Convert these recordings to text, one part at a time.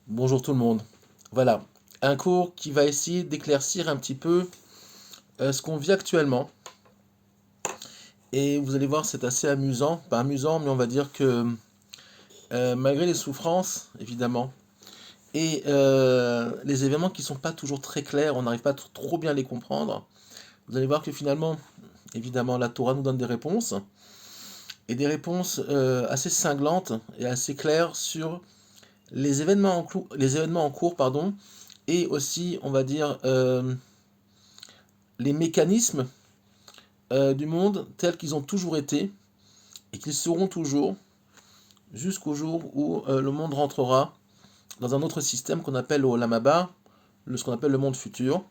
Bonjour tout le monde. Voilà, un cours qui va essayer d'éclaircir un petit peu ce qu'on vit actuellement. Et vous allez voir, c'est assez amusant. Pas amusant, mais on va dire que malgré les souffrances, évidemment, et les événements qui sont pas toujours très clairs, on n'arrive pas trop bien à les comprendre. Vous allez voir que finalement, évidemment, la Torah nous donne des réponses. Et des réponses assez cinglantes et assez claires sur les événements en cours, pardon, et aussi, on va dire, les mécanismes du monde tels qu'ils ont toujours été et qu'ils seront toujours jusqu'au jour où le monde rentrera dans un autre système qu'on appelle le Olam Haba, ce qu'on appelle le monde futur,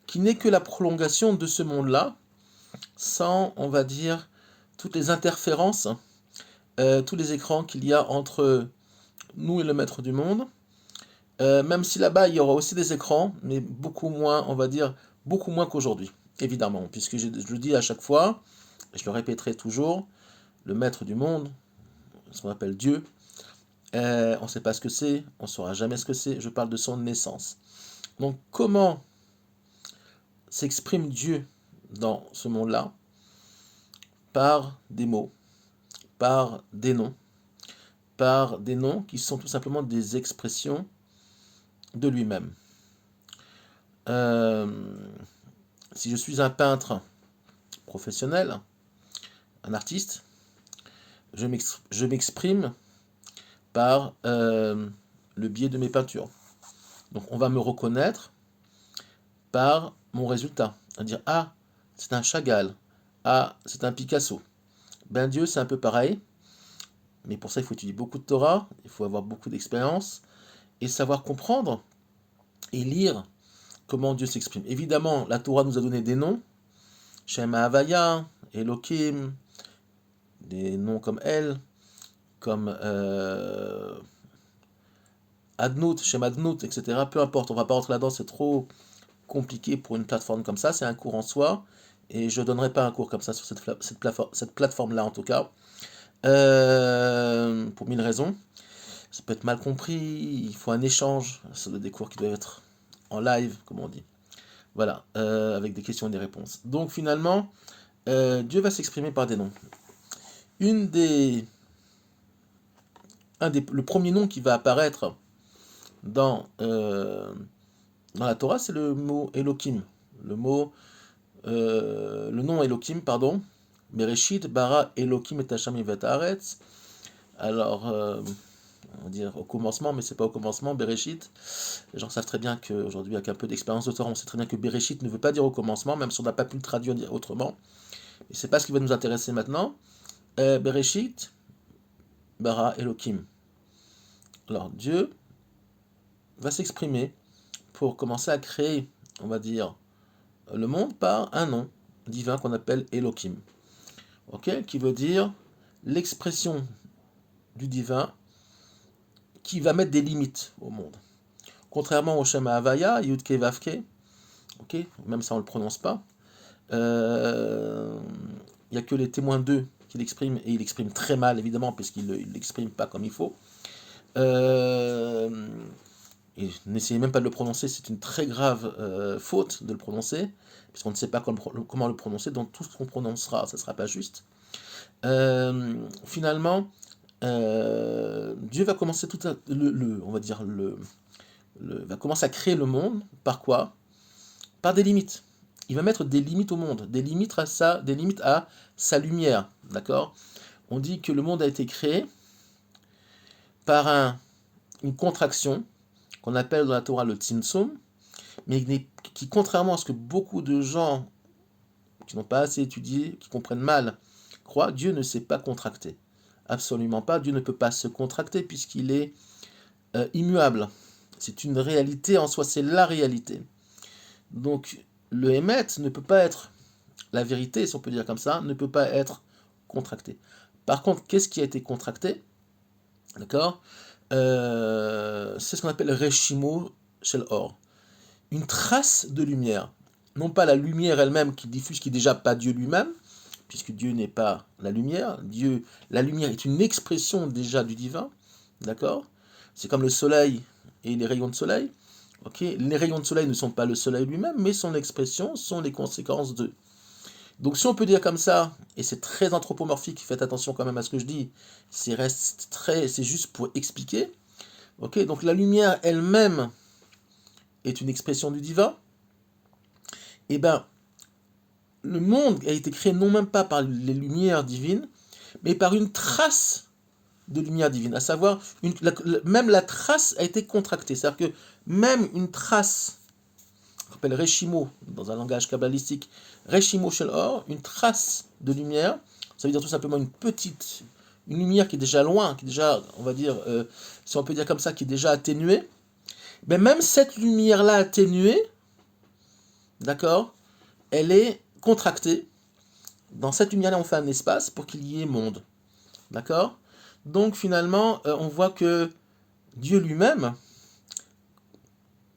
qui n'est que la prolongation de ce monde-là, sans, on va dire, toutes les interférences, tous les écrans qu'il y a entre nous et le maître du monde. Même si là-bas, il y aura aussi des écrans, mais beaucoup moins, on va dire, beaucoup moins qu'aujourd'hui, évidemment, puisque je le dis à chaque fois, et je le répéterai toujours, le maître du monde, ce qu'on appelle Dieu, on ne sait pas ce que c'est, on ne saura jamais ce que c'est, je parle de son naissance. Donc comment s'exprime Dieu dans ce monde-là? Par des mots, par des noms qui sont tout simplement des expressions de lui-même. Euh, si je suis un peintre professionnel, un artiste, je m'exprime par le biais de mes peintures. Donc on va me reconnaître par mon résultat. C'est-à-dire, ah, c'est un Chagall, ah, c'est un Picasso. Ben Dieu, c'est un peu pareil, mais pour ça, il faut étudier beaucoup de Torah, il faut avoir beaucoup d'expérience, et savoir comprendre et lire comment Dieu s'exprime. Évidemment, la Torah nous a donné des noms, Shem Havaya, Elohim, des noms comme El, comme Adnout, Shem Adnout, etc. Peu importe, on va pas rentrer là-dedans, c'est trop compliqué pour une plateforme comme ça, c'est un cours en soi, et je ne donnerai pas un cours comme ça sur cette plateforme-là en tout cas, pour mille raisons. Ça peut être mal compris, il faut un échange, c'est des cours qui doivent être en live, comme on dit. Voilà, avec des questions et des réponses. Donc finalement, Dieu va s'exprimer par des noms. Une des, le premier nom qui va apparaître dans, dans la Torah, c'est le mot Elohim. Le nom Elohim, pardon. Bereshit, bara Elohim et Hashem et haaretz. Alors, on va dire au commencement, mais c'est pas au commencement, Bereshit. Les gens savent très bien qu'aujourd'hui, avec un peu d'expérience de Torah, on sait très bien que Bereshit ne veut pas dire au commencement, même si on n'a pas pu le traduire autrement. Et c'est pas ce qui va nous intéresser maintenant. Bereshit, bara Elohim. Alors, Dieu va s'exprimer pour commencer à créer, on va dire, le monde par un nom divin qu'on appelle Elohim. Ok, qui veut dire l'expression du divin qui va mettre des limites au monde. Contrairement au Shema Havaya, Yudke Vavke, ok, même ça on ne le prononce pas, il n'y a que les témoins d'eux qui l'expriment, et il l'exprime très mal évidemment, puisqu'il ne l'exprime pas comme il faut. Et n'essayez même pas de le prononcer, c'est une très grave faute de le prononcer, puisqu'on ne sait pas comment le prononcer, donc tout ce qu'on prononcera, ça ne sera pas juste. Finalement, Dieu va commencer on va dire va commencer à créer le monde par quoi? Par des limites. Il va mettre des limites au monde, des limites à sa lumière, d'accord? On dit que le monde a été créé par une contraction qu'on appelle dans la Torah le tzimtzum, mais qui, contrairement à ce que beaucoup de gens qui n'ont pas assez étudié, qui comprennent mal, croient, Dieu ne s'est pas contracté. Absolument pas. Dieu ne peut pas se contracter puisqu'il est immuable. C'est une réalité en soi, c'est la réalité. Donc le Hémet ne peut pas être, la vérité, si on peut dire comme ça, ne peut pas être contracté. Par contre, qu'est-ce qui a été contracté? D'accord, c'est ce qu'on appelle Reshimo Shel Or. Une trace de lumière. Non pas la lumière elle-même qui diffuse, qui n'est déjà pas Dieu lui-même, puisque Dieu n'est pas la lumière. La lumière est une expression déjà du divin. D'accord, C'est comme le soleil et les rayons de soleil. Ok, les rayons de soleil ne sont pas le soleil lui-même, mais son expression, sont les conséquences d'eux. Donc si on peut dire comme ça, et c'est très anthropomorphique, faites attention quand même à ce que je dis, c'est juste pour expliquer. Ok, donc la lumière elle-même est une expression du divin. Et ben, le monde a été créé non même pas par les lumières divines, mais par une trace de lumière divine, à savoir, même la trace a été contractée. C'est-à-dire que même une trace, qu'on appelle Reshimo, dans un langage kabbalistique, Reshimo Shel Or, une trace de lumière, ça veut dire tout simplement une lumière qui est déjà loin, qui est déjà, on va dire, si on peut dire comme ça, qui est déjà atténuée, mais même cette lumière-là atténuée, d'accord, elle est contractée. Dans cette lumière-là, on fait un espace pour qu'il y ait monde. D'accord? Donc finalement, on voit que Dieu lui-même,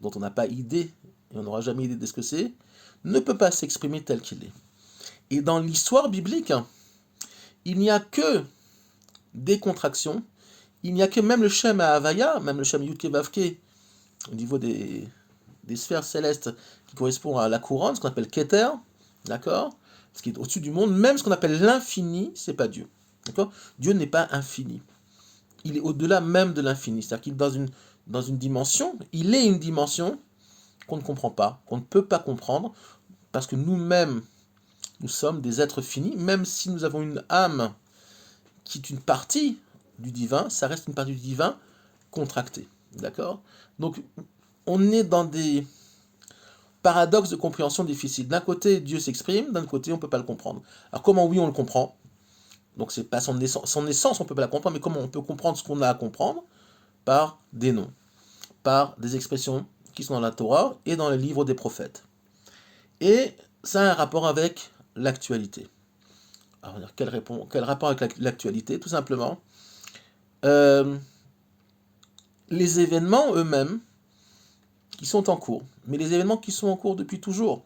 dont on n'a pas idée, et on n'aura jamais idée de ce que c'est, ne peut pas s'exprimer tel qu'il est. Et dans l'histoire biblique, il n'y a que des contractions, il n'y a que même le Shem à Havaya, même le Shem Yudke Vavke, au niveau des sphères célestes qui correspondent à la couronne, ce qu'on appelle Keter, d'accord? Ce qui est au-dessus du monde, même ce qu'on appelle l'infini, c'est pas Dieu. D'accord? Dieu n'est pas infini. Il est au-delà même de l'infini. C'est-à-dire qu'il est dans une dimension, il est une dimension qu'on ne comprend pas, qu'on ne peut pas comprendre, parce que nous-mêmes, nous sommes des êtres finis, même si nous avons une âme qui est une partie du divin, ça reste une partie du divin contractée. D'accord? Donc, on est dans des paradoxes de compréhension difficiles. D'un côté, Dieu s'exprime, d'un côté, on ne peut pas le comprendre. Alors, comment oui, on le comprend? Donc, c'est pas son essence, on ne peut pas la comprendre, mais comment on peut comprendre ce qu'on a à comprendre? Par des noms, par des expressions qui sont dans la Torah et dans les livres des prophètes. Et ça a un rapport avec l'actualité. Alors, quel rapport avec l'actualité? Tout simplement, les événements eux-mêmes qui sont en cours, mais les événements qui sont en cours depuis toujours,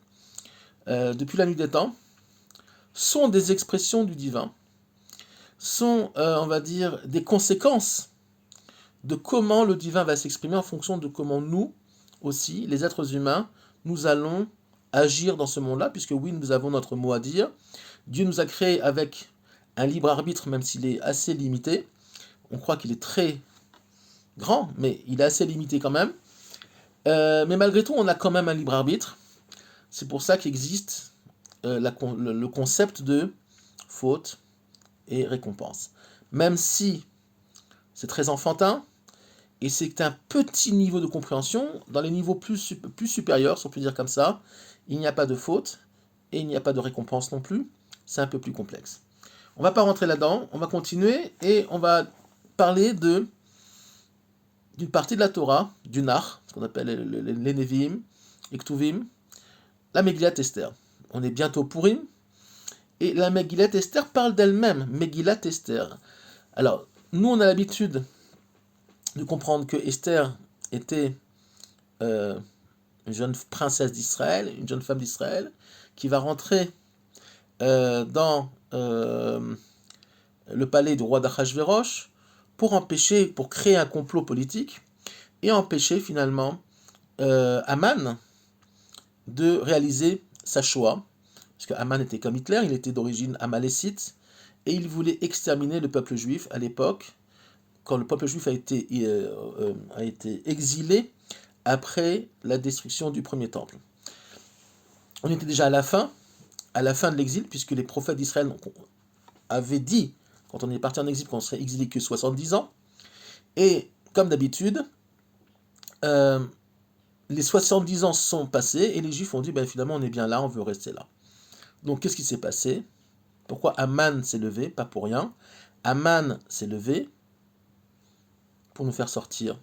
depuis la nuit des temps, sont des expressions du divin, sont, on va dire, des conséquences de comment le divin va s'exprimer en fonction de comment nous, aussi, les êtres humains, nous allons agir dans ce monde-là, puisque oui, nous avons notre mot à dire. Dieu nous a créés avec un libre arbitre, même s'il est assez limité. On croit qu'il est très grand, mais il est assez limité quand même. Mais malgré tout, on a quand même un libre arbitre. C'est pour ça qu'existe le concept de faute et récompense. Même si c'est très enfantin, et c'est un petit niveau de compréhension, dans les niveaux plus supérieurs, si on peut dire comme ça, il n'y a pas de faute, et il n'y a pas de récompense non plus, c'est un peu plus complexe. On ne va pas rentrer là-dedans, on va continuer, et on va parler d'une partie de la Torah, du Nar, ce qu'on appelle les Nevi'im, les Ktuvim, la Megillat Esther. On est bientôt Purim, et la Megillat Esther parle d'elle-même, Megillat Esther. Alors, nous on a l'habitude de comprendre que Esther était une jeune princesse d'Israël, une jeune femme d'Israël, qui va rentrer dans le palais du roi d'Achashverosh pour créer un complot politique et empêcher finalement Haman de réaliser sa Shoah, parce que Haman était comme Hitler, il était d'origine amalécite, et il voulait exterminer le peuple juif à l'époque, quand le peuple juif a été exilé après la destruction du premier temple. On était déjà à la fin de l'exil, puisque les prophètes d'Israël avaient dit, quand on est parti en exil, qu'on serait exilé que 70 ans, et comme d'habitude, les 70 ans sont passés, et les Juifs ont dit, ben, finalement on est bien là, on veut rester là. Donc qu'est-ce qui s'est passé? Pourquoi Haman s'est levé? Pas pour rien. Haman s'est levé pour nous faire sortir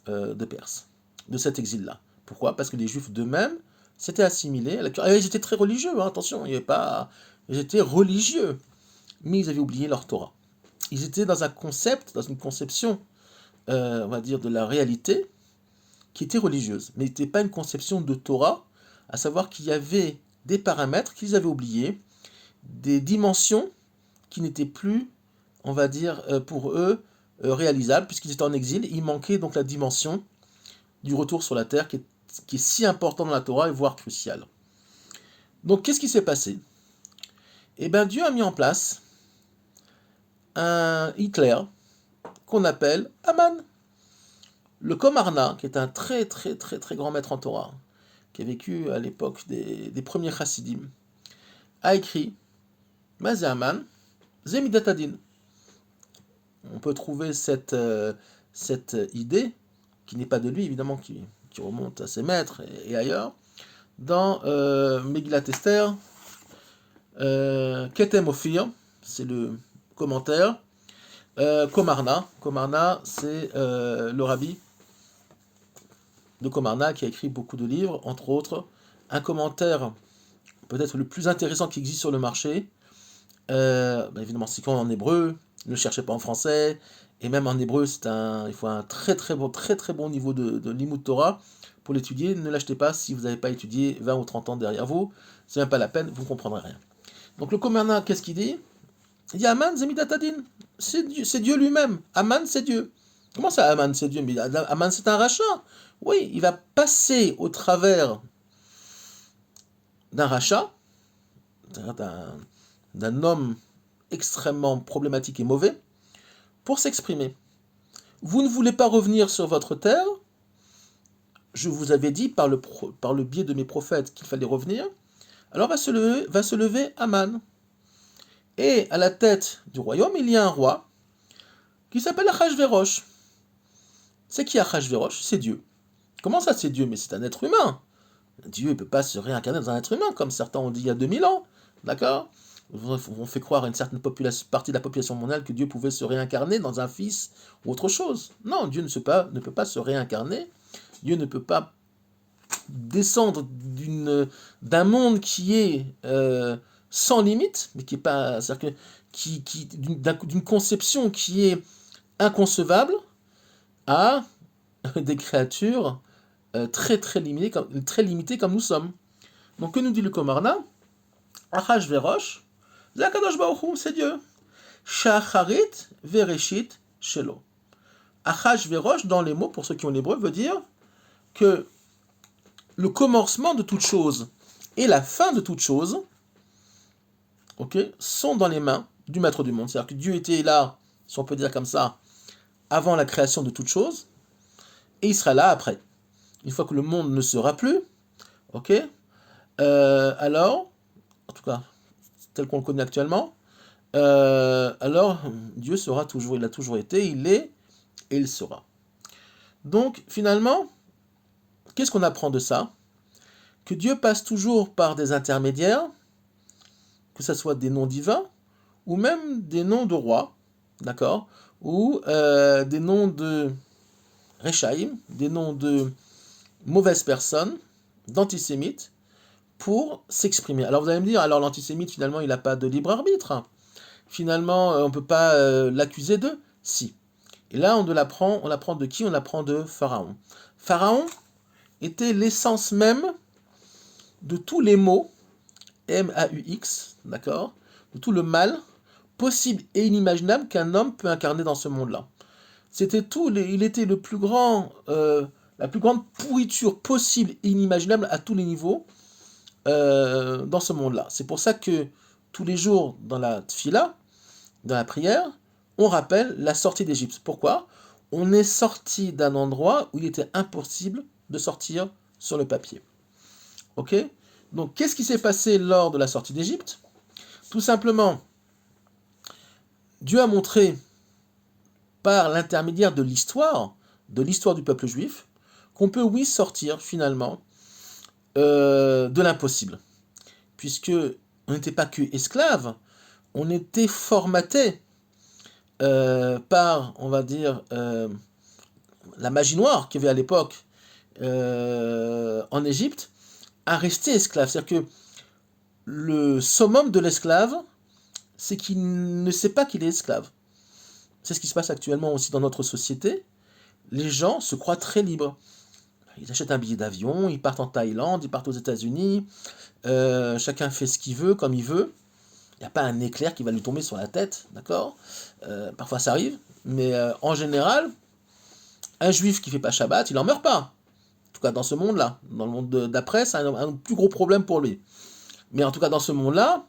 de Perse, de cet exil-là. Pourquoi? Parce que les Juifs d'eux-mêmes s'étaient assimilés. Ils étaient très religieux, hein, attention, ils étaient religieux, mais ils avaient oublié leur Torah. Ils étaient dans un concept, dans une conception, on va dire, de la réalité, qui était religieuse, mais n'était pas une conception de Torah, à savoir qu'il y avait des paramètres qu'ils avaient oubliés, des dimensions qui n'étaient plus, on va dire, pour eux, réalisable, puisqu'ils étaient en exil. Il manquait donc la dimension du retour sur la terre qui est si important dans la Torah et voire crucial. Donc qu'est-ce qui s'est passé? Eh bien Dieu a mis en place un Hitler qu'on appelle Haman. Le Komarna, qui est un très très très très grand maître en Torah, qui a vécu à l'époque des premiers chassidim, a écrit Mazé Haman, Zemidatadin. On peut trouver cette idée, qui n'est pas de lui évidemment, qui remonte à ses maîtres et ailleurs, dans Megillat Esther, Ketem Ophir, c'est le commentaire, Komarna, c'est le rabbi de Komarna qui a écrit beaucoup de livres, entre autres, un commentaire peut-être le plus intéressant qui existe sur le marché, évidemment c'est en hébreu, ne le cherchez pas en français, et même en hébreu il faut un très très bon niveau de Limud Torah pour l'étudier. Ne l'achetez pas si vous n'avez pas étudié 20 ou 30 ans derrière vous, c'est même pas la peine, vous ne comprendrez rien. Donc le Komarna, qu'est-ce qu'il dit? Il dit Aman Zemidatadin, c'est Dieu lui-même, Aman c'est Dieu. Comment ça Aman c'est Dieu? Mais Aman c'est un rachat. Oui, il va passer au travers d'un rachat, d'un homme extrêmement problématique et mauvais, pour s'exprimer. Vous ne voulez pas revenir sur votre terre, je vous avais dit par le biais de mes prophètes qu'il fallait revenir, alors va se lever Aman. Et à la tête du royaume, il y a un roi qui s'appelle Achashverosh. C'est qui Achashverosh? C'est Dieu. Comment ça c'est Dieu? Mais c'est un être humain. Dieu ne peut pas se réincarner dans un être humain, comme certains ont dit il y a 2000 ans. D'accord? On fait croire à une certaine partie de la population mondiale que Dieu pouvait se réincarner dans un fils ou autre chose. Non, Dieu ne peut pas se réincarner. Dieu ne peut pas descendre d'un monde qui est sans limite, mais qui est pas, c'est-à-dire d'une conception qui est inconcevable à des créatures très très limitées comme nous sommes. Donc que nous dit le Komarna? Achashverosh, c'est Dieu. Shacharit vereshit shelo. Achashverosh, dans les mots, pour ceux qui ont l'hébreu, veut dire que le commencement de toute chose et la fin de toute chose, sont dans les mains du maître du monde. C'est-à-dire que Dieu était là, si on peut dire comme ça, avant la création de toute chose, et il sera là après. Une fois que le monde ne sera plus, alors, en tout cas, tel qu'on le connaît actuellement, alors Dieu sera toujours, il a toujours été, il est, et il sera. Donc, finalement, qu'est-ce qu'on apprend de ça? Que Dieu passe toujours par des intermédiaires, que ce soit des noms divins, ou même des noms de rois, d'accord? Ou des noms de Rechaïm, des noms de mauvaises personnes, d'antisémites, pour s'exprimer. Alors vous allez me dire, alors l'antisémite, finalement, il n'a pas de libre arbitre. Finalement, on ne peut pas l'accuser d'eux. Si. Et là, on l'apprend de qui? On l'apprend de Pharaon. Pharaon était l'essence même de tous les maux, M-A-U-X, d'accord? De tout le mal possible et inimaginable qu'un homme peut incarner dans ce monde-là. Il était la plus grande pourriture possible et inimaginable à tous les niveaux dans ce monde-là. C'est pour ça que tous les jours dans la tfila, dans la prière, on rappelle la sortie d'Égypte. Pourquoi? On est sorti d'un endroit où il était impossible de sortir sur le papier. Ok? Donc, qu'est-ce qui s'est passé lors de la sortie d'Égypte? Tout simplement, Dieu a montré par l'intermédiaire de l'histoire du peuple juif, qu'on peut, oui, sortir finalement de l'impossible. Puisque on n'était pas que esclaves, on était formaté par, on va dire, la magie noire qu'il y avait à l'époque en Égypte, à rester esclave. C'est-à-dire que le summum de l'esclave, c'est qu'il ne sait pas qu'il est esclave. C'est ce qui se passe actuellement aussi dans notre société. Les gens se croient très libres. Ils achètent un billet d'avion, ils partent en Thaïlande, ils partent aux États-Unis, chacun fait ce qu'il veut, comme il veut. Il n'y a pas un éclair qui va lui tomber sur la tête, d'accord? Parfois ça arrive, mais en général, un juif qui fait pas Shabbat, il n'en meurt pas. En tout cas, dans ce monde-là. Dans le monde d'après, c'est un plus gros problème pour lui. Mais en tout cas, dans ce monde-là,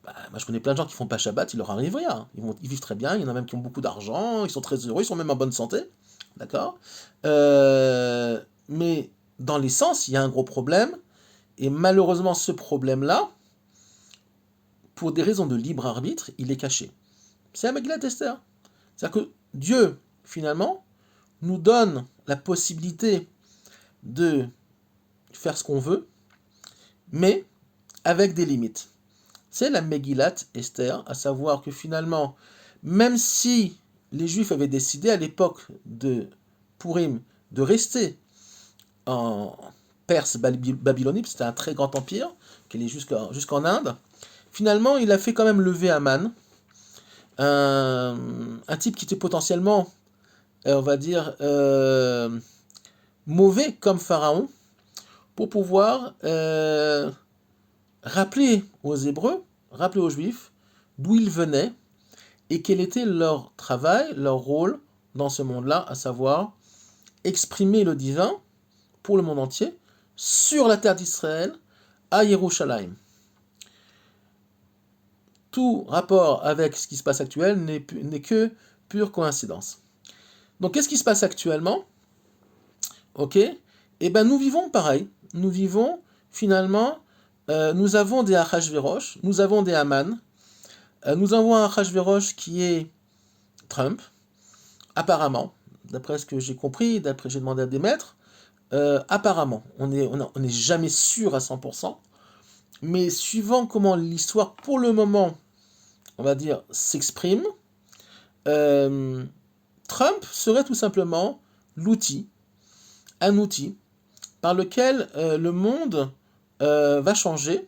bah, moi je connais plein de gens qui font pas Shabbat, il leur arrive rien. Ils vivent très bien, il y en a même qui ont beaucoup d'argent, ils sont très heureux, ils sont même en bonne santé. D'accord. Mais dans l'essence, il y a un gros problème. Et malheureusement, ce problème-là, pour des raisons de libre arbitre, il est caché. C'est la Megillat Esther. C'est-à-dire que Dieu, finalement, nous donne la possibilité de faire ce qu'on veut, mais avec des limites. C'est la Megillat Esther, à savoir que finalement, même si les Juifs avaient décidé à l'époque de Purim de rester en Perse babylonie, c'était un très grand empire qui allait jusqu'en Inde, finalement il a fait quand même lever Aman, un type qui était potentiellement, on va dire, mauvais comme Pharaon, pour pouvoir rappeler aux Hébreux, rappeler aux Juifs d'où ils venaient et quel était leur travail, leur rôle dans ce monde-là, à savoir exprimer le divin pour le monde entier sur la terre d'Israël à Yerushalayim. Tout rapport avec ce qui se passe actuellement n'est que pure coïncidence. Donc qu'est-ce qui se passe actuellement? Ok. Eh bien nous vivons pareil. Nous vivons finalement, nous avons des Achashverosh, nous avons des Haman, nous avons un Achashverosh qui est Trump, apparemment, d'après ce que j'ai compris, d'après j'ai demandé à des maîtres, apparemment, on n'est jamais sûr à 100%, mais suivant comment l'histoire, pour le moment, on va dire, s'exprime, Trump serait tout simplement un outil par lequel le monde va changer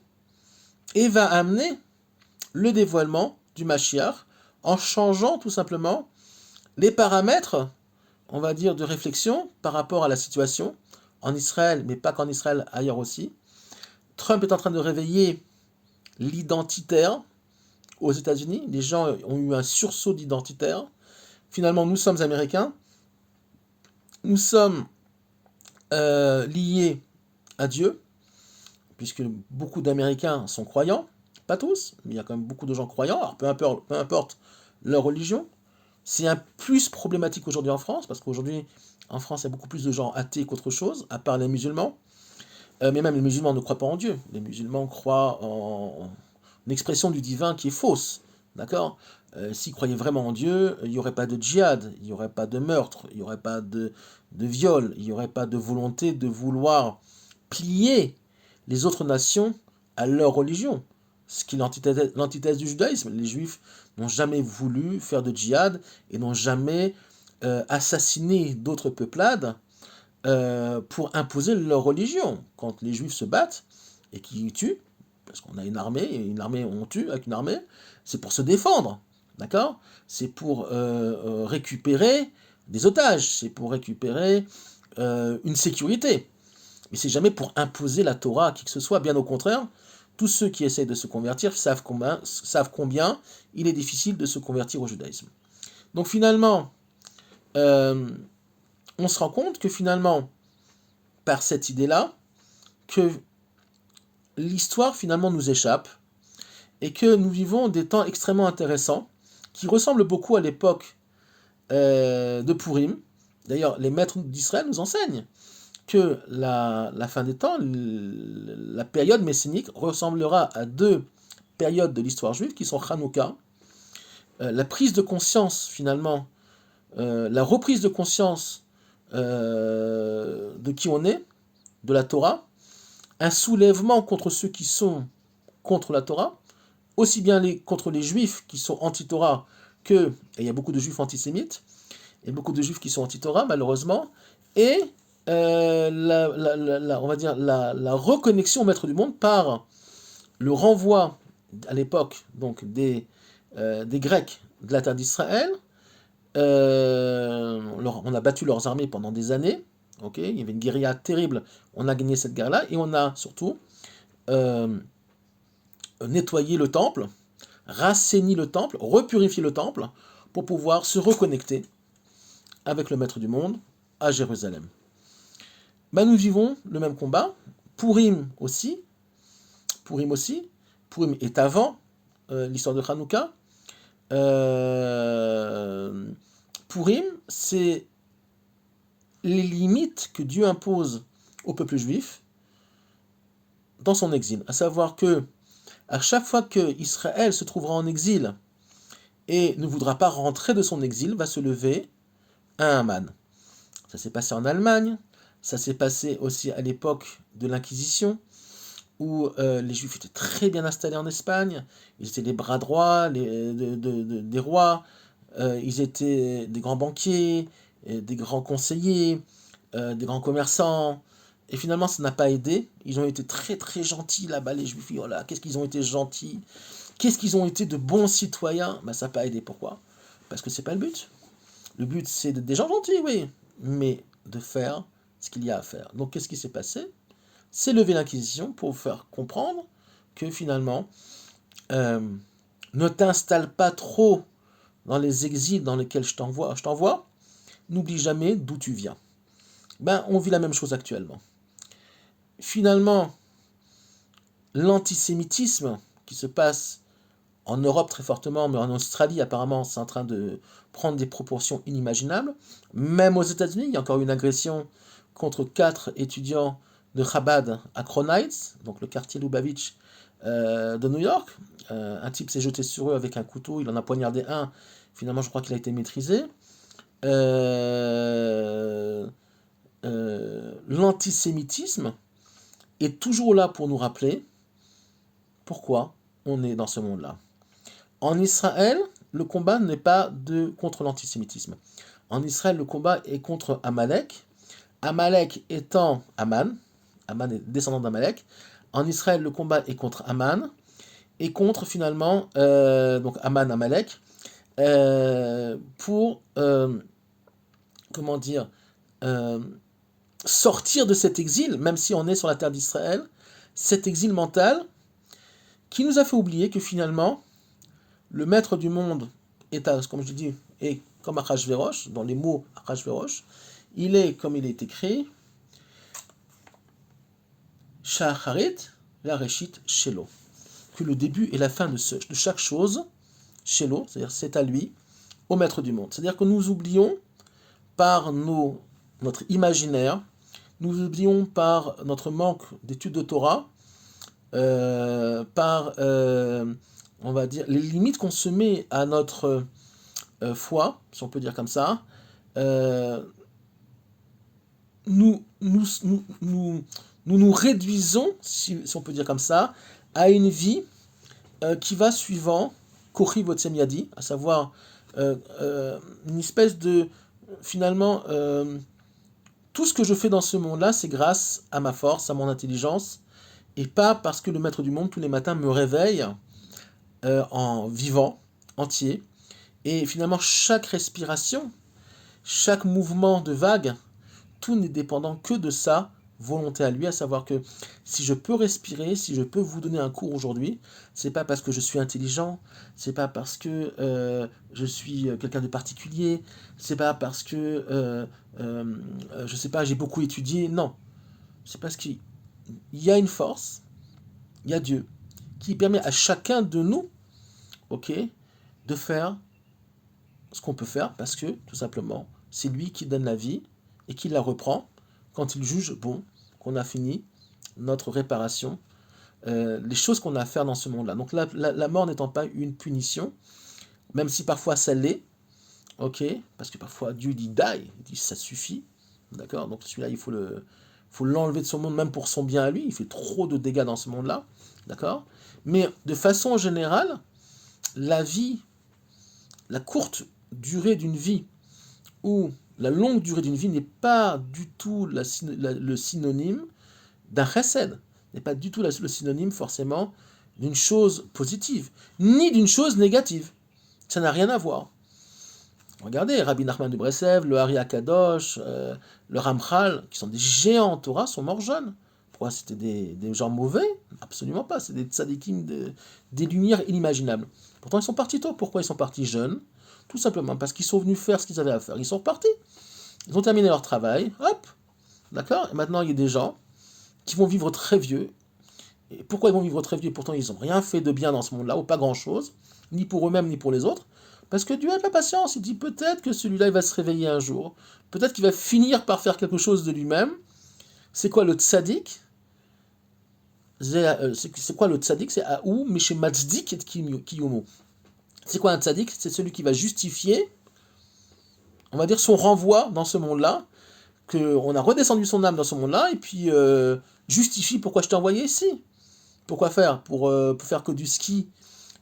et va amener le dévoilement du Mashiach en changeant tout simplement les paramètres, on va dire, de réflexion par rapport à la situation en Israël, mais pas qu'en Israël, ailleurs aussi. Trump est en train de réveiller l'identitaire aux États-Unis. Les gens ont eu un sursaut d'identitaire. Finalement, nous sommes américains. Nous sommes liés à Dieu, puisque beaucoup d'Américains sont croyants. Pas tous, mais il y a quand même beaucoup de gens croyants. Alors, peu importe leur religion. C'est un plus problématique aujourd'hui en France, parce qu'aujourd'hui, en France, il y a beaucoup plus de gens athées qu'autre chose, à part les musulmans. Mais même les musulmans ne croient pas en Dieu. Les musulmans croient en une expression du divin qui est fausse. D'accord. S'ils croyaient vraiment en Dieu, il n'y aurait pas de djihad, il n'y aurait pas de meurtre, il n'y aurait pas de viol, il n'y aurait pas de volonté de vouloir plier les autres nations à leur religion. Ce qui est l'antithèse du judaïsme. Les juifs n'ont jamais voulu faire de djihad et n'ont jamais assassiné d'autres peuplades pour imposer leur religion. Quand les juifs se battent et qu'ils tuent, parce qu'on a une armée, et une armée, on tue avec une armée, c'est pour se défendre, d'accord? C'est pour récupérer des otages, c'est pour récupérer une sécurité. Mais c'est jamais pour imposer la Torah à qui que ce soit, bien au contraire. Tous ceux qui essayent de se convertir savent combien il est difficile de se convertir au judaïsme. Donc finalement, on se rend compte que finalement, par cette idée-là, que l'histoire finalement nous échappe et que nous vivons des temps extrêmement intéressants qui ressemblent beaucoup à l'époque de Purim. D'ailleurs, les maîtres d'Israël nous enseignent que la fin des temps, la période messianique ressemblera à deux périodes de l'histoire juive qui sont Hanouka, la prise de conscience finalement, la reprise de conscience de qui on est, de la Torah, un soulèvement contre ceux qui sont contre la Torah, aussi bien contre les juifs qui sont anti-Torah que, et il y a beaucoup de juifs antisémites, et beaucoup de juifs qui sont anti-Torah malheureusement, et on va dire la reconnexion au maître du monde par le renvoi à l'époque donc des Grecs de la terre d'Israël. On a battu leurs armées pendant des années. Okay, il y avait une guérilla terrible. On a gagné cette guerre-là et on a surtout nettoyé le temple, rassaini le temple, repurifié le temple pour pouvoir se reconnecter avec le Maître du monde à Jérusalem. Ben, nous vivons le même combat. Purim aussi. Purim aussi. Purim est avant l'histoire de Hanouka. Purim, c'est les limites que Dieu impose au peuple juif dans son exil. À savoir que à chaque fois que Israël se trouvera en exil et ne voudra pas rentrer de son exil, va se lever un Haman. Ça s'est passé en Allemagne, ça s'est passé aussi à l'époque de l'Inquisition, où les Juifs étaient très bien installés en Espagne, ils étaient les bras droits des rois, ils étaient des grands banquiers, des grands conseillers, des grands commerçants, et finalement ça n'a pas aidé. Ils ont été très très gentils là-bas, les Juifs, oh là, qu'est-ce qu'ils ont été gentils, qu'est-ce qu'ils ont été de bons citoyens. Ben, ça n'a pas aidé, pourquoi? Parce que c'est pas le but. Le but c'est d'être des gens gentils, oui, mais de faire ce qu'il y a à faire. Donc qu'est-ce qui s'est passé? C'est lever l'Inquisition pour faire comprendre que finalement, ne t'installe pas trop dans les exils dans lesquels je t'envoie, n'oublie jamais d'où tu viens. Ben, on vit la même chose actuellement. Finalement, l'antisémitisme qui se passe en Europe très fortement, mais en Australie apparemment c'est en train de prendre des proportions inimaginables. Même aux États-Unis, il y a encore eu une agression contre 4 étudiants de Chabad à Crown Heights, donc le quartier Lubavitch de New York. Un type s'est jeté sur eux avec un couteau, il en a poignardé un. Finalement, je crois qu'il a été maîtrisé. L'antisémitisme est toujours là pour nous rappeler pourquoi on est dans ce monde-là. En Israël, le combat n'est pas contre l'antisémitisme. En Israël, le combat est contre Amalek. Amalek étant Aman. Aman est descendant d'Amalek. En Israël, le combat est contre Aman. Et contre finalement, donc Aman, Amalek, pour, comment dire, sortir de cet exil, même si on est sur la terre d'Israël, cet exil mental qui nous a fait oublier que finalement, le maître du monde est, comme je dis, est comme Achashverosh, dans les mots Achashverosh, il est comme il est écrit, Shacharit, la Reshit, Shelo. Que le début et la fin de chaque chose, Shelo, c'est-à-dire c'est à lui, au maître du monde. C'est-à-dire que nous oublions par notre imaginaire, nous oublions par notre manque d'études de Torah, par, on va dire, les limites qu'on se met à notre foi, si on peut dire comme ça, nous réduisons, si on peut dire comme ça, à une vie qui va suivant Kochi Votsem Yadi, à savoir une espèce de, finalement, tout ce que je fais dans ce monde-là, c'est grâce à ma force, à mon intelligence, et pas parce que le maître du monde, tous les matins, me réveille en vivant, entier, et finalement, chaque respiration, chaque mouvement de vague, tout n'est dépendant que de sa volonté à lui, à savoir que si je peux respirer, si je peux vous donner un cours aujourd'hui, c'est pas parce que je suis intelligent, c'est pas parce que je suis quelqu'un de particulier, c'est pas parce que je sais pas, j'ai beaucoup étudié, non. C'est parce qu'il y a une force, il y a Dieu, qui permet à chacun de nous, ok, de faire ce qu'on peut faire, parce que, tout simplement, c'est lui qui donne la vie et qui la reprend quand il juge bon, qu'on a fini notre réparation, les choses qu'on a à faire dans ce monde-là. Donc la mort n'étant pas une punition, même si parfois ça l'est, ok, parce que parfois Dieu dit die, il dit ça suffit, d'accord, donc celui-là il faut l'enlever de son monde, même pour son bien à lui, il fait trop de dégâts dans ce monde-là, d'accord, mais de façon générale, la vie, la courte durée d'une vie, ou la longue durée d'une vie n'est pas du tout le synonyme d'un chesed, n'est pas du tout le synonyme forcément d'une chose positive, ni d'une chose négative. Ça n'a rien à voir. Regardez, Rabbi Nachman de Breslev, le Ari Akadosh, le Ramchal, qui sont des géants en Torah, sont morts jeunes. Pourquoi c'était des gens mauvais? Absolument pas, c'est des tzadikim, des lumières inimaginables. Pourtant ils sont partis tôt. Pourquoi ils sont partis jeunes? Tout simplement parce qu'ils sont venus faire ce qu'ils avaient à faire. Ils sont repartis. Ils ont terminé leur travail. Hop. D'accord? Et maintenant, il y a des gens qui vont vivre très vieux. Et pourquoi ils vont vivre très vieux? Pourtant, ils n'ont rien fait de bien dans ce monde-là, ou pas grand-chose, ni pour eux-mêmes, ni pour les autres. Parce que Dieu a de la patience. Il dit peut-être que celui-là, il va se réveiller un jour. Peut-être qu'il va finir par faire quelque chose de lui-même. C'est quoi le tzaddik? C'est quoi le tzaddik? C'est Aou, Mishe Matzdik et Kiyumu. C'est quoi un tzaddik? C'est celui qui va justifier, on va dire, son renvoi dans ce monde-là, qu'on a redescendu son âme dans ce monde-là, et puis justifie pourquoi je t'ai envoyé ici. Pourquoi faire? Pour faire que du ski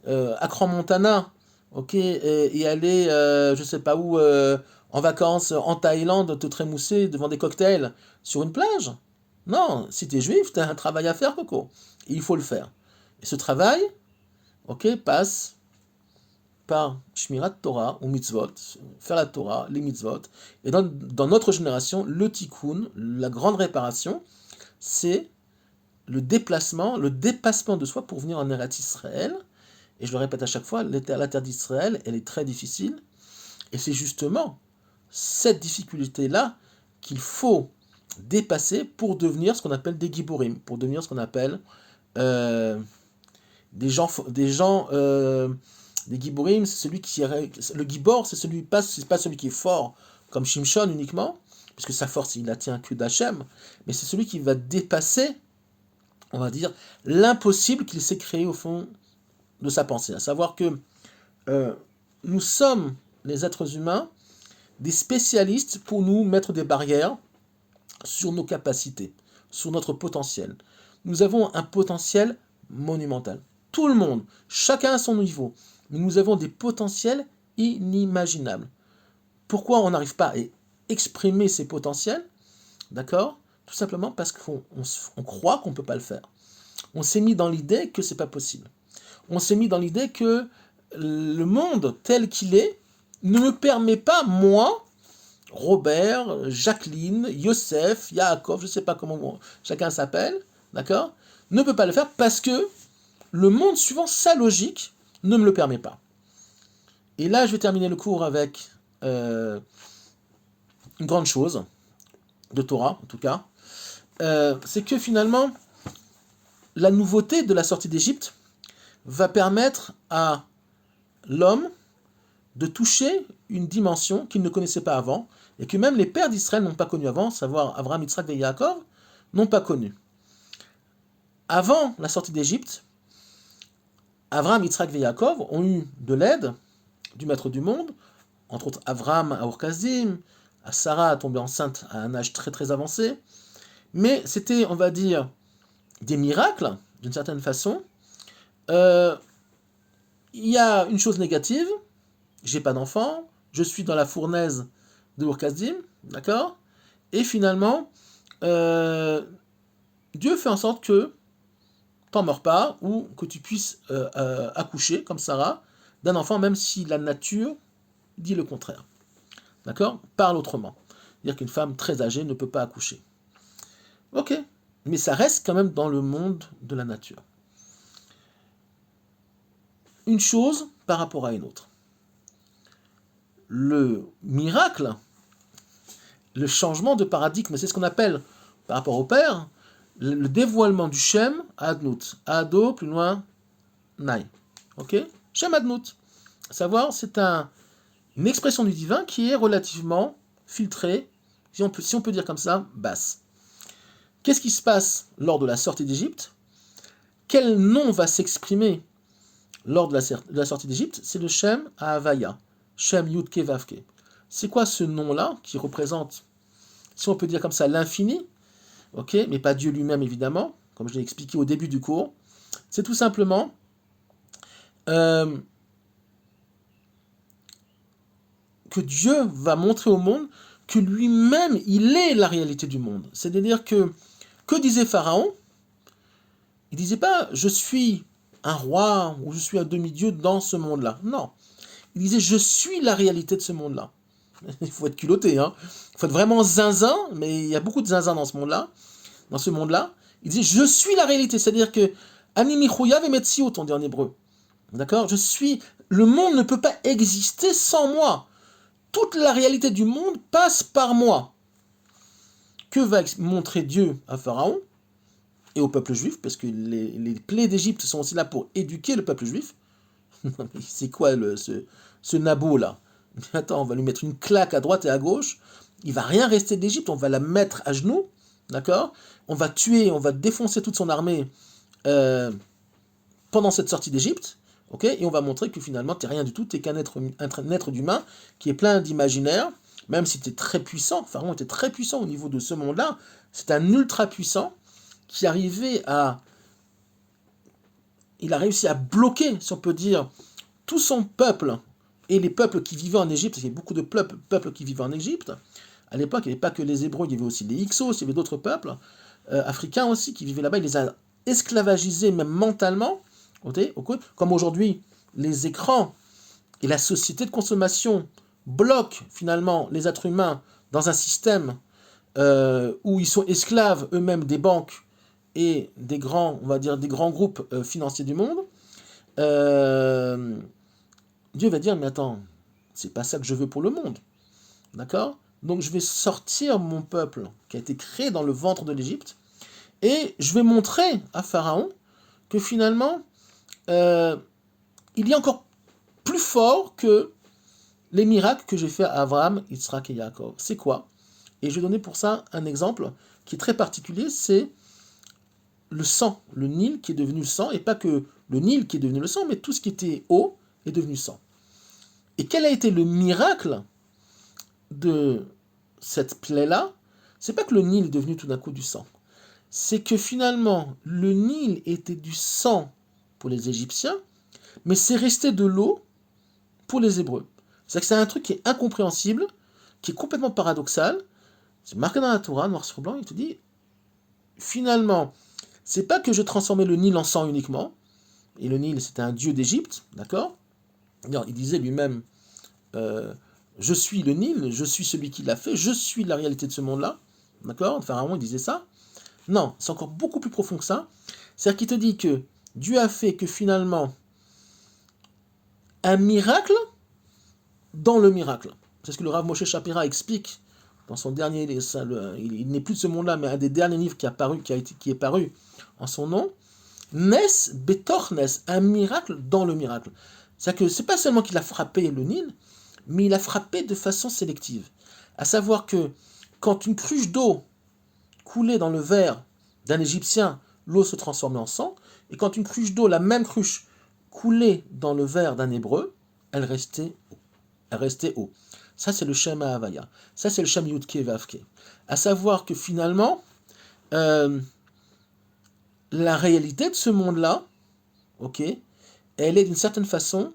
à Crans-Montana, ok, et aller, je sais pas où, en vacances en Thaïlande, te trémousser devant des cocktails sur une plage? Non, si t'es juif, t'as un travail à faire, Coco. Et il faut le faire. Et ce travail, ok, passe par Shmirat Torah ou Mitzvot, faire la Torah, les Mitzvot. Et dans notre génération, le Tikkun, la grande réparation, c'est le déplacement, le dépassement de soi pour venir en Eretz Israël. Et je le répète à chaque fois, la terre d'Israël, elle est très difficile. Et c'est justement cette difficulté-là qu'il faut dépasser pour devenir ce qu'on appelle des Giborim, pour devenir ce qu'on appelle des Giborim, c'est celui qui le Gibor, c'est pas celui qui est fort comme Shimshon uniquement, puisque sa force il la tient que d'Hachem, mais c'est celui qui va dépasser, on va dire, l'impossible qu'il s'est créé au fond de sa pensée, à savoir que nous sommes les êtres humains des spécialistes pour nous mettre des barrières sur nos capacités, sur notre potentiel. Nous avons un potentiel monumental. Tout le monde, chacun à son niveau, mais nous avons des potentiels inimaginables. Pourquoi on n'arrive pas à exprimer ces potentiels? D'accord? Tout simplement parce qu'on croit qu'on ne peut pas le faire. On s'est mis dans l'idée que c'est pas possible. On s'est mis dans l'idée que le monde tel qu'il est ne me permet pas, moi, Robert, Jacqueline, Yosef, Yaakov, je ne sais pas comment chacun s'appelle, d'accord, ne peut pas le faire parce que le monde suivant sa logique ne me le permet pas. Et là, je vais terminer le cours avec une grande chose, de Torah en tout cas, c'est que finalement, la nouveauté de la sortie d'Égypte va permettre à l'homme de toucher une dimension qu'il ne connaissait pas avant, et que même les pères d'Israël n'ont pas connu avant, savoir Abraham, Yitzhak et Yaakov, n'ont pas connu. Avant la sortie d'Égypte, Abraham, Yitzhak et Yaakov ont eu de l'aide du maître du monde, entre autres Abraham à Ur-Kasdim, à Sarah tombée enceinte à un âge très très avancé, mais c'était, on va dire, des miracles, d'une certaine façon. Il y a une chose négative, j'ai pas d'enfant, je suis dans la fournaise de Ur-Kasdim, d'accord? Et finalement, Dieu fait en sorte que t'en meurs pas, ou que tu puisses accoucher, comme Sarah, d'un enfant, même si la nature dit le contraire. D'accord? Parle autrement. C'est-à-dire qu'une femme très âgée ne peut pas accoucher. Ok, mais ça reste quand même dans le monde de la nature. Une chose par rapport à une autre. Le miracle, le changement de paradigme, c'est ce qu'on appelle, par rapport au Père, le dévoilement du Shem à Adnout. Ado, plus loin, Nai. Ok? Shem Adnout. À savoir, c'est une expression du divin qui est relativement filtrée, si on peut dire comme ça, basse. Qu'est-ce qui se passe lors de la sortie d'Égypte? Quel nom va s'exprimer lors de la sortie d'Égypte? C'est le Shem à Havaya. Shem Yudke Vavke. C'est quoi ce nom-là qui représente, si on peut dire comme ça, l'infini? Ok, mais pas Dieu lui-même évidemment, comme je l'ai expliqué au début du cours. C'est tout simplement que Dieu va montrer au monde que lui-même, il est la réalité du monde. C'est-à-dire que disait Pharaon? Il disait pas « je suis un roi » ou « je suis un demi-dieu dans ce monde-là ». Non. Il disait « je suis la réalité de ce monde-là ». Il faut être culotté, hein. Il faut être vraiment zinzin, mais il y a beaucoup de zinzin dans ce monde-là. Il disait « je suis la réalité », c'est-à-dire que « Ani michouyav et metziut » on dit en hébreu. D'accord? Le monde ne peut pas exister sans moi. Toute la réalité du monde passe par moi. Que va montrer Dieu à Pharaon et au peuple juif? Parce que les plaies d'Égypte sont aussi là pour éduquer le peuple juif. C'est quoi ce Nabo là? Attends, on va lui mettre une claque à droite et à gauche. Il va rien rester d'Égypte, on va la mettre à genoux. D'accord? On va tuer, on va défoncer toute son armée pendant cette sortie d'Égypte. Ok, et on va montrer que finalement, tu n'es rien du tout, tu n'es qu'un être d'humain qui est plein d'imaginaire, même si tu es très puissant. Pharaon était très puissant au niveau de ce monde-là. C'est un ultra puissant qui arrivait à... Il a réussi à bloquer, si on peut dire, tout son peuple et les peuples qui vivaient en Égypte. Il y avait beaucoup de peuples qui vivaient en Égypte. À l'époque, il n'y avait pas que les Hébreux, il y avait aussi les Hyksos, il y avait d'autres peuples africains aussi qui vivaient là-bas. Il les a esclavagisés même mentalement. Okay, comme aujourd'hui, les écrans et la société de consommation bloquent finalement les êtres humains dans un système où ils sont esclaves eux-mêmes des banques et des grands, on va dire, des grands groupes financiers du monde. Dieu va dire, mais attends, c'est pas ça que je veux pour le monde. D'accord? Donc je vais sortir mon peuple qui a été créé dans le ventre de l'Égypte et je vais montrer à Pharaon que finalement, il y a encore plus fort que les miracles que j'ai fait à Abraham, Yitzhak et Yaakov. C'est quoi? Et je vais donner pour ça un exemple qui est très particulier, c'est le sang, le Nil qui est devenu le sang, et pas que le Nil qui est devenu le sang, mais tout ce qui était eau est devenu sang. Et quel a été le miracle de cette plaie-là? C'est pas que le Nil est devenu tout d'un coup du sang. C'est que finalement, le Nil était du sang pour les Égyptiens, mais c'est resté de l'eau pour les Hébreux. C'est-à-dire que c'est un truc qui est incompréhensible, qui est complètement paradoxal. C'est marqué dans la Torah, noir sur blanc, il te dit, finalement, c'est pas que je transformais le Nil en sang uniquement, et le Nil c'était un dieu d'Égypte, d'accord? Il disait lui-même, je suis le Nil, je suis celui qui l'a fait, je suis la réalité de ce monde-là, d'accord? Pharaon, il disait ça. Non, c'est encore beaucoup plus profond que ça. C'est-à-dire qu'il te dit que Dieu a fait que finalement, un miracle dans le miracle. C'est ce que le Rav Moshe Shapira explique dans son dernier, il n'est plus de ce monde-là, mais un des derniers livres qui est paru en son nom. Nes betor nes, un miracle dans le miracle. C'est-à-dire que c'est pas seulement qu'il a frappé le Nil, mais il a frappé de façon sélective. À savoir que quand une cruche d'eau coulait dans le verre d'un Égyptien, l'eau se transformait en sang, et quand une cruche d'eau, la même cruche, coulait dans le verre d'un Hébreu, elle restait eau. Ça, c'est le Shem Havaya. Ça, c'est le Shem Yudke Vavke. À savoir que finalement, la réalité de ce monde-là, ok, elle est d'une certaine façon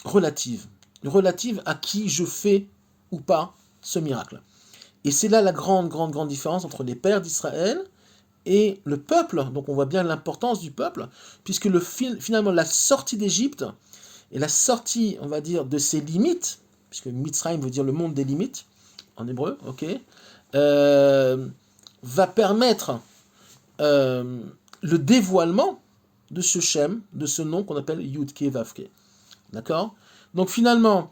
relative. Relative à qui je fais ou pas ce miracle. Et c'est là la grande différence entre les pères d'Israël et le peuple. Donc on voit bien l'importance du peuple, puisque finalement la sortie d'Égypte et la sortie, on va dire, de ses limites, puisque Mitzrayim veut dire le monde des limites, en hébreu, ok, va permettre le dévoilement de ce Shem, de ce nom qu'on appelle Yudke Vavke. D'accord? Donc finalement,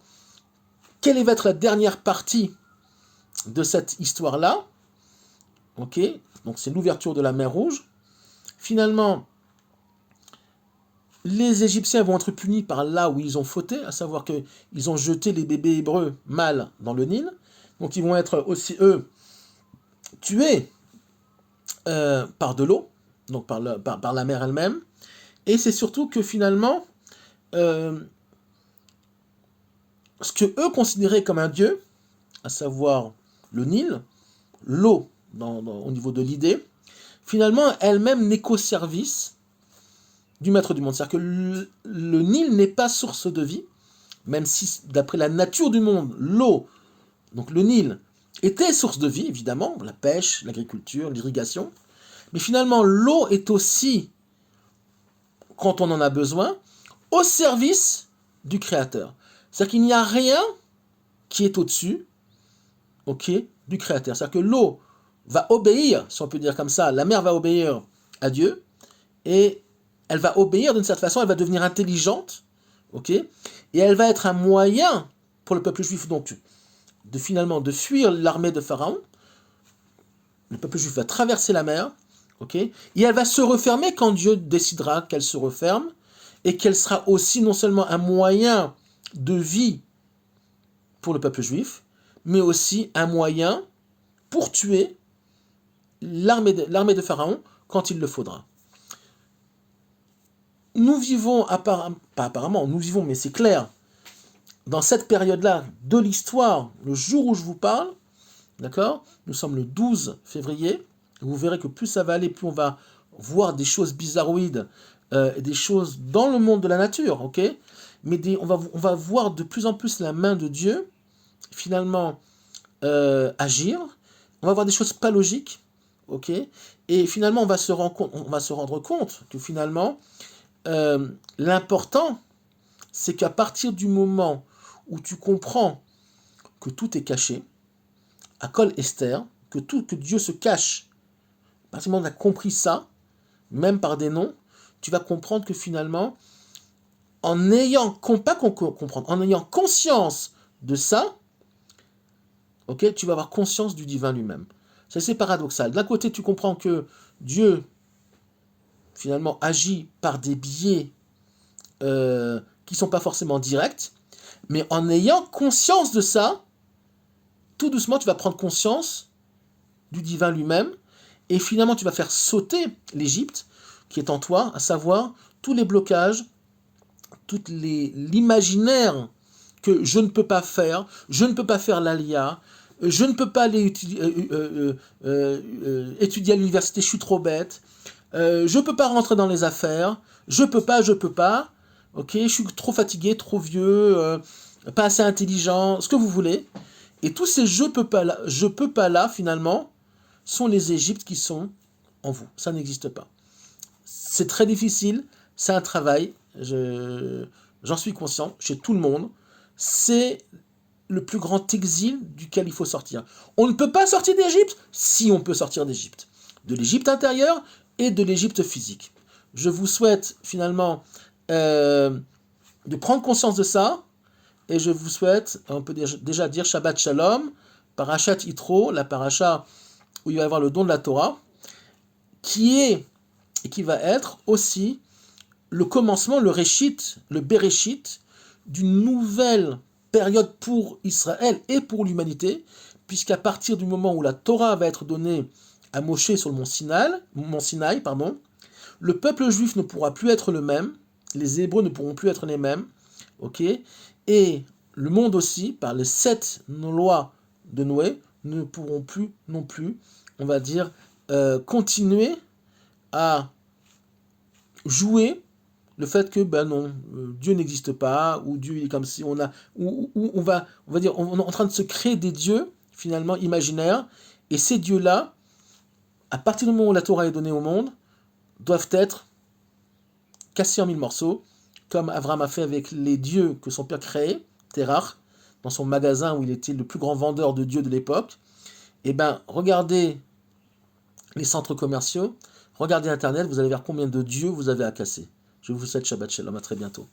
quelle va être la dernière partie de cette histoire-là? Ok? Donc c'est l'ouverture de la mer Rouge. Finalement, les Égyptiens vont être punis par là où ils ont fauté, à savoir qu'ils ont jeté les bébés hébreux mâles dans le Nil. Donc ils vont être aussi, eux, tués par de l'eau, donc par la mer elle-même. Et c'est surtout que finalement, ce que eux considéraient comme un dieu, à savoir le Nil, l'eau au niveau de l'idée, finalement elle-même n'est qu'au service du maître du monde. C'est-à-dire que le Nil n'est pas source de vie, même si d'après la nature du monde, l'eau, donc le Nil, était source de vie, évidemment, la pêche, l'agriculture, l'irrigation, mais finalement l'eau est aussi, quand on en a besoin, au service du Créateur. C'est-à-dire qu'il n'y a rien qui est au-dessus, ok, du Créateur. C'est-à-dire que l'eau va obéir, si on peut dire comme ça, la mer va obéir à Dieu, et elle va obéir d'une certaine façon, elle va devenir intelligente, ok? Et elle va être un moyen pour le peuple juif, donc, finalement, de fuir l'armée de Pharaon. Le peuple juif va traverser la mer, ok? Et elle va se refermer quand Dieu décidera qu'elle se referme, et qu'elle sera aussi non seulement un moyen de vie pour le peuple juif, mais aussi un moyen pour tuer l'armée de Pharaon quand il le faudra. Nous vivons, pas apparemment, nous vivons, mais c'est clair, dans cette période-là de l'histoire, le jour où je vous parle, d'accord? Nous sommes le 12 février, vous verrez que plus ça va aller, plus on va voir des choses bizarroïdes, des choses dans le monde de la nature, ok? Mais on va voir de plus en plus la main de Dieu, finalement, agir. On va voir des choses pas logiques, ok? Et finalement, on va se rendre compte que finalement, l'important, c'est qu'à partir du moment où tu comprends que tout est caché, à Kol Esther, que Dieu se cache, à partir du moment où tu as compris ça, même par des noms, tu vas comprendre que finalement, en ayant conscience de ça, ok, tu vas avoir conscience du divin lui-même. C'est assez paradoxal. D'un côté, tu comprends que Dieu, finalement, agit par des biais qui ne sont pas forcément directs, mais en ayant conscience de ça, tout doucement, tu vas prendre conscience du divin lui-même, et finalement, tu vas faire sauter l'Égypte qui est en toi, à savoir tous les blocages, l'imaginaire que je ne peux pas faire, je ne peux pas faire l'ALIA, je ne peux pas aller étudier à l'université, je suis trop bête, je ne peux pas rentrer dans les affaires, je peux pas, ok, je suis trop fatigué, trop vieux, pas assez intelligent, ce que vous voulez. Et tous ces je peux pas là, finalement, sont les Égyptes qui sont en vous. Ça n'existe pas. C'est très difficile, c'est un travail, j'en suis conscient, chez tout le monde. C'est le plus grand exil duquel il faut sortir. On ne peut pas sortir d'Égypte si on peut sortir d'Égypte. De l'Égypte intérieure et de l'Égypte physique. Je vous souhaite finalement de prendre conscience de ça, et je vous souhaite, on peut déjà dire Shabbat Shalom, Parashat Yitro, la paracha où il va y avoir le don de la Torah, qui est et qui va être aussi le commencement, le Réchit, le Bereshit, d'une nouvelle période pour Israël et pour l'humanité, puisqu'à partir du moment où la Torah va être donnée à Moshe sur le mont Sinaï, le peuple juif ne pourra plus être le même, les Hébreux ne pourront plus être les mêmes, ok, et le monde aussi, par les 7 lois de Noé, ne pourront plus non plus, on va dire, continuer à jouer le fait que ben non, Dieu n'existe pas, ou Dieu est comme si on a, ou on va dire, on est en train de se créer des dieux finalement imaginaires, et ces dieux-là, à partir du moment où la Torah est donnée au monde, doivent être cassés en 1000 morceaux, comme Abraham a fait avec les dieux que son père créait, Terach, dans son magasin où il était le plus grand vendeur de dieux de l'époque. Et ben regardez les centres commerciaux, regardez Internet, vous allez voir combien de dieux vous avez à casser. Je vous souhaite Shabbat Shalom, à très bientôt.